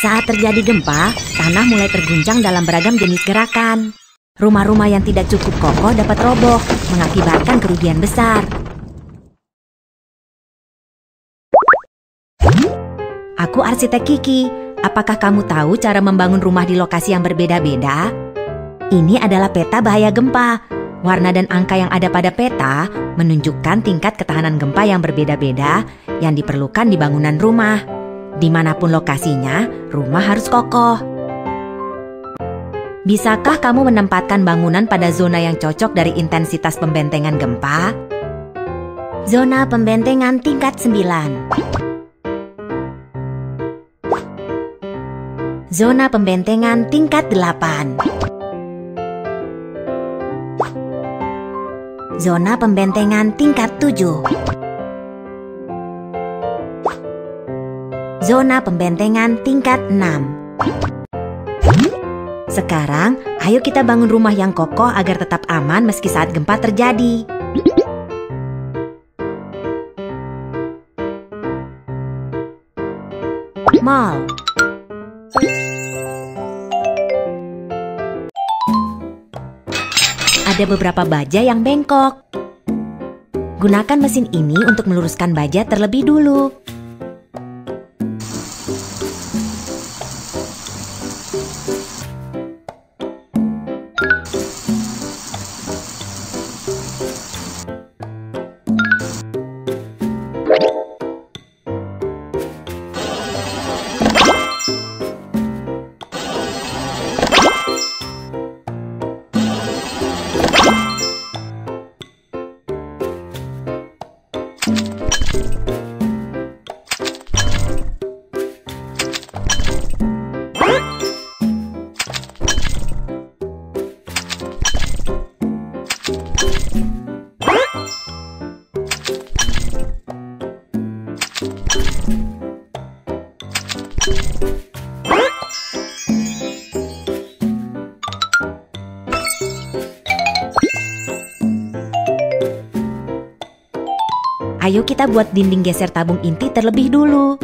Saat terjadi gempa, tanah mulai terguncang dalam beragam jenis gerakan. Rumah-rumah yang tidak cukup kokoh dapat roboh, mengakibatkan kerugian besar. Aku arsitek Kiki. Apakah kamu tahu cara membangun rumah di lokasi yang berbeda-beda? Ini adalah peta bahaya gempa. Warna dan angka yang ada pada peta menunjukkan tingkat ketahanan gempa yang berbeda-beda yang diperlukan di bangunan rumah. Dimanapun lokasinya, rumah harus kokoh. Bisakah kamu menempatkan bangunan pada zona yang cocok dari intensitas pembentengan gempa? Zona pembentengan tingkat 9. Zona pembentengan tingkat 8. Zona pembentengan tingkat 7. Zona pembentengan tingkat 6. Sekarang, ayo kita bangun rumah yang kokoh agar tetap aman meski saat gempa terjadi. Mall. Ada beberapa baja yang bengkok. Gunakan mesin ini untuk meluruskan baja terlebih dulu. Ayo kita buat dinding geser tabung inti terlebih dulu.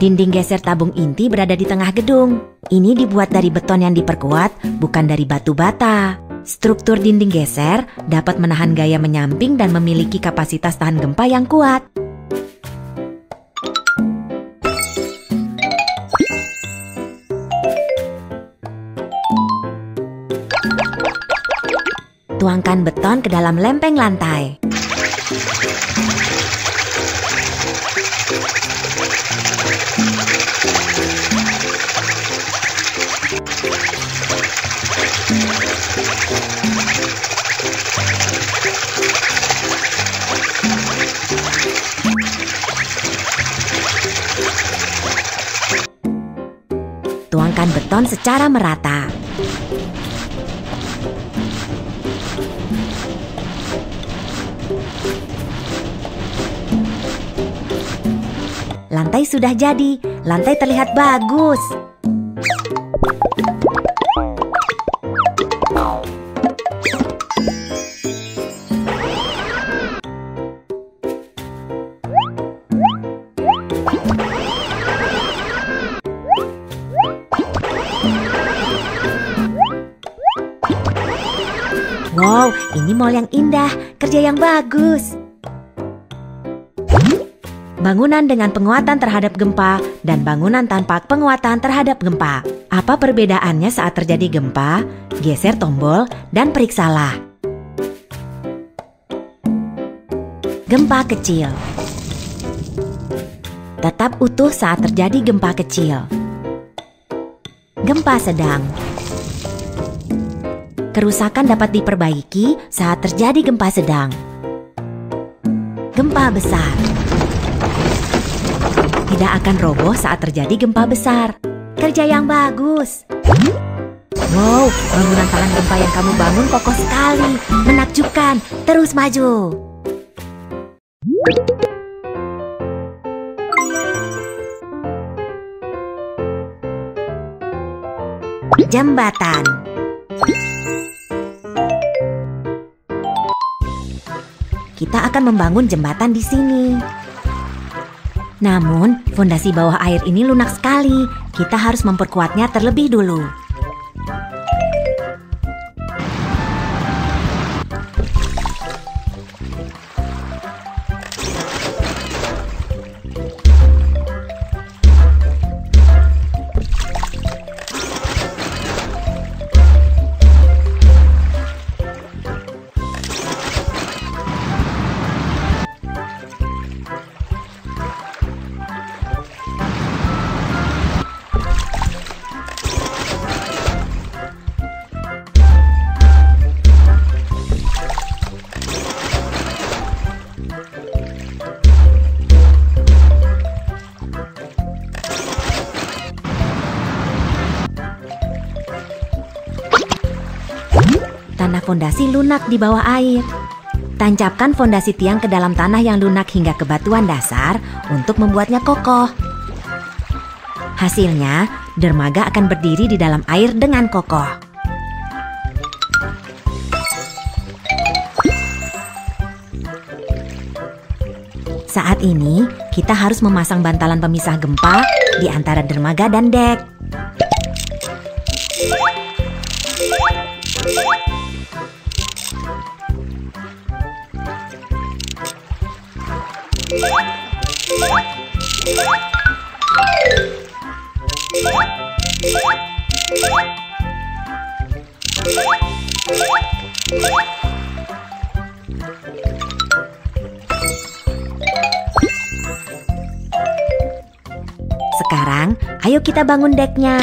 Dinding geser tabung inti berada di tengah gedung. Ini dibuat dari beton yang diperkuat, bukan dari batu bata. Struktur dinding geser dapat menahan gaya menyamping dan memiliki kapasitas tahan gempa yang kuat. Tuangkan beton ke dalam lempeng lantai. Tuangkan beton secara merata. Lantai sudah jadi, lantai terlihat bagus. Wow, ini mall yang indah, kerja yang bagus. bangunan dengan penguatan terhadap gempa, dan bangunan tanpa penguatan terhadap gempa. Apa perbedaannya saat terjadi gempa? Geser tombol dan periksalah. Gempa kecil. Tetap utuh saat terjadi gempa kecil. Gempa sedang. Kerusakan dapat diperbaiki saat terjadi gempa sedang. Gempa besar. Tidak akan roboh saat terjadi gempa besar. Kerja yang bagus. Wow, bangunan tahan gempa yang kamu bangun kokoh sekali. Menakjubkan. Terus maju. Jembatan. Kita akan membangun jembatan di sini. Namun, fondasi bawah air ini lunak sekali. Kita harus memperkuatnya terlebih dulu. Tanah fondasi lunak di bawah air. Tancapkan fondasi tiang ke dalam tanah yang lunak hingga ke batuan dasar untuk membuatnya kokoh. Hasilnya, dermaga akan berdiri di dalam air dengan kokoh. Saat ini, kita harus memasang bantalan pemisah gempa di antara dermaga dan dek. Sekarang, ayo kita bangun deknya.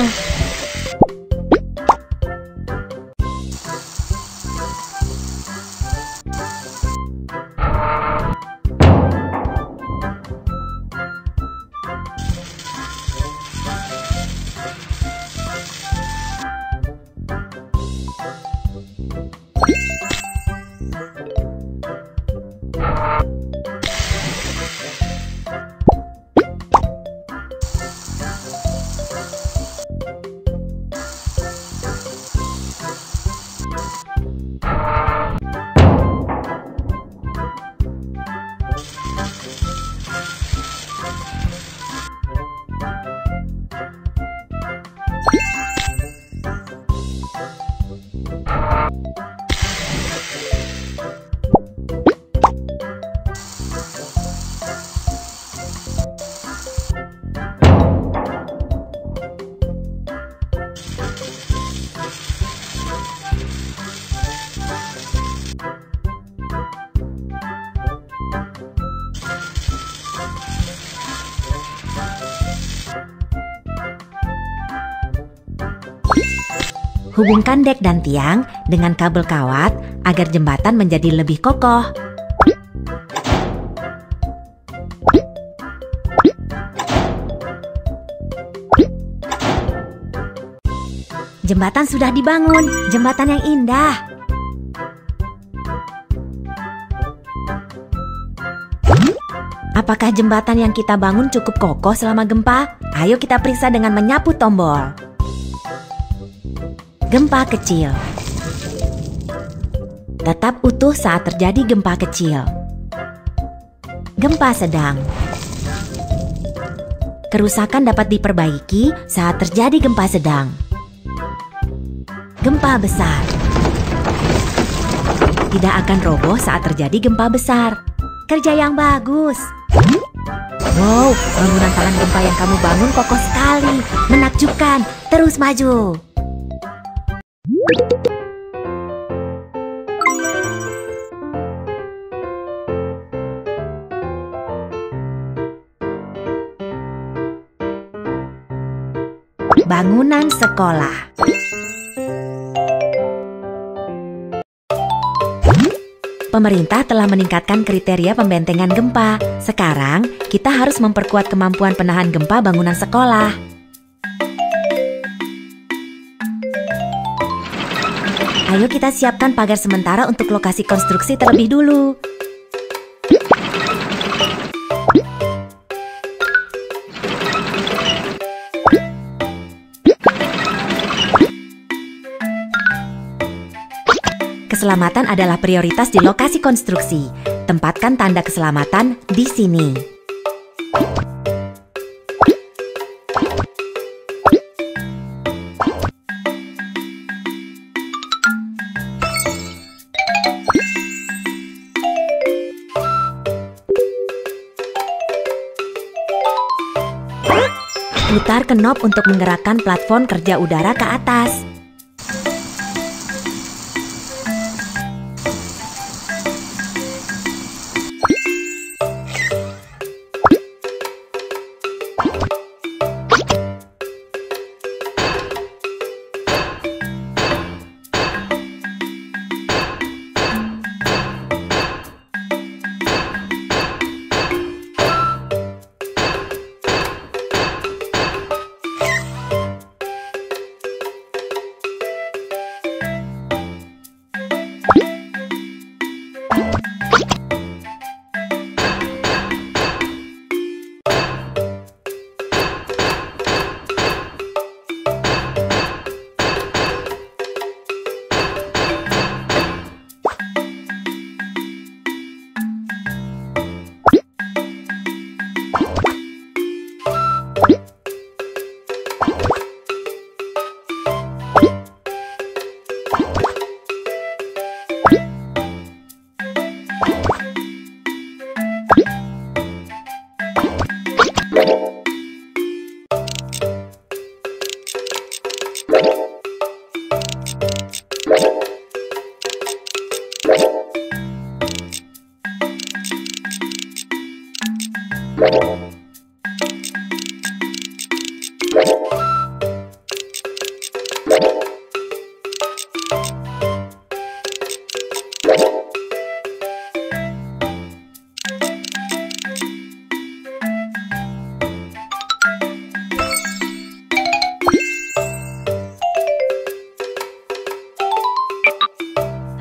Hubungkan dek dan tiang dengan kabel kawat agar jembatan menjadi lebih kokoh. Jembatan sudah dibangun, jembatan yang indah. Apakah jembatan yang kita bangun cukup kokoh selama gempa? Ayo kita periksa dengan menyapu tombol. Gempa kecil. Tetap utuh saat terjadi gempa kecil. Gempa sedang. Kerusakan dapat diperbaiki saat terjadi gempa sedang. Gempa besar. Tidak akan roboh saat terjadi gempa besar. Kerja yang bagus. Wow, bangunan tahan gempa yang kamu bangun kokoh sekali. Menakjubkan. Terus maju. Bangunan sekolah. Pemerintah telah meningkatkan kriteria pembentengan gempa. Sekarang, kita harus memperkuat kemampuan penahan gempa bangunan sekolah. Ayo kita siapkan pagar sementara untuk lokasi konstruksi terlebih dulu. Keselamatan adalah prioritas di lokasi konstruksi. Tempatkan tanda keselamatan di sini. Putar knob untuk menggerakkan platform kerja udara ke atas.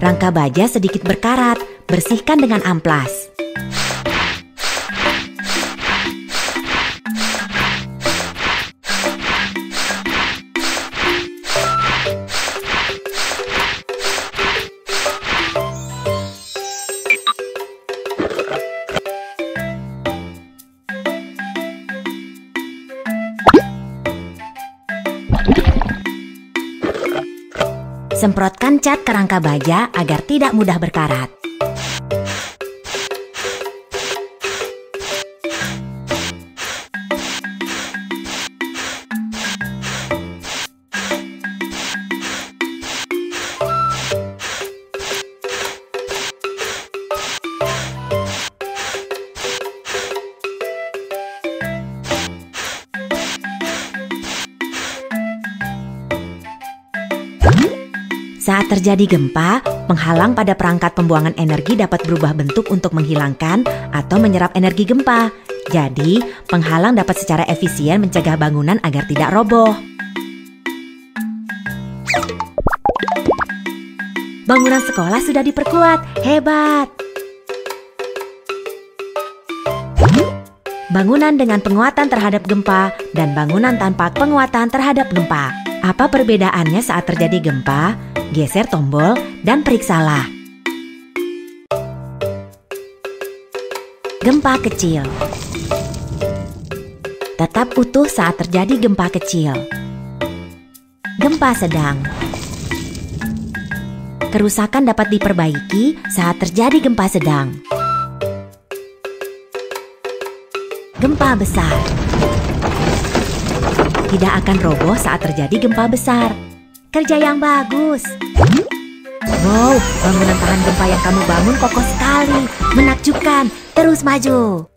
Rangka baja sedikit berkarat, bersihkan dengan amplas. Semprotkan cat ke rangka baja agar tidak mudah berkarat. Saat terjadi gempa, penghalang pada perangkat pembuangan energi dapat berubah bentuk untuk menghilangkan atau menyerap energi gempa. Jadi, penghalang dapat secara efisien mencegah bangunan agar tidak roboh. Bangunan sekolah sudah diperkuat, hebat! Bangunan dengan penguatan terhadap gempa dan bangunan tanpa penguatan terhadap gempa. Apa perbedaannya saat terjadi gempa? Geser tombol dan periksalah. Gempa kecil. Tetap utuh saat terjadi gempa kecil. Gempa sedang. Kerusakan dapat diperbaiki saat terjadi gempa sedang. gempa besar. Tidak akan roboh saat terjadi gempa besar. Kerja yang bagus. Wow, bangunan tahan gempa yang kamu bangun kokoh sekali. Menakjubkan. Terus maju.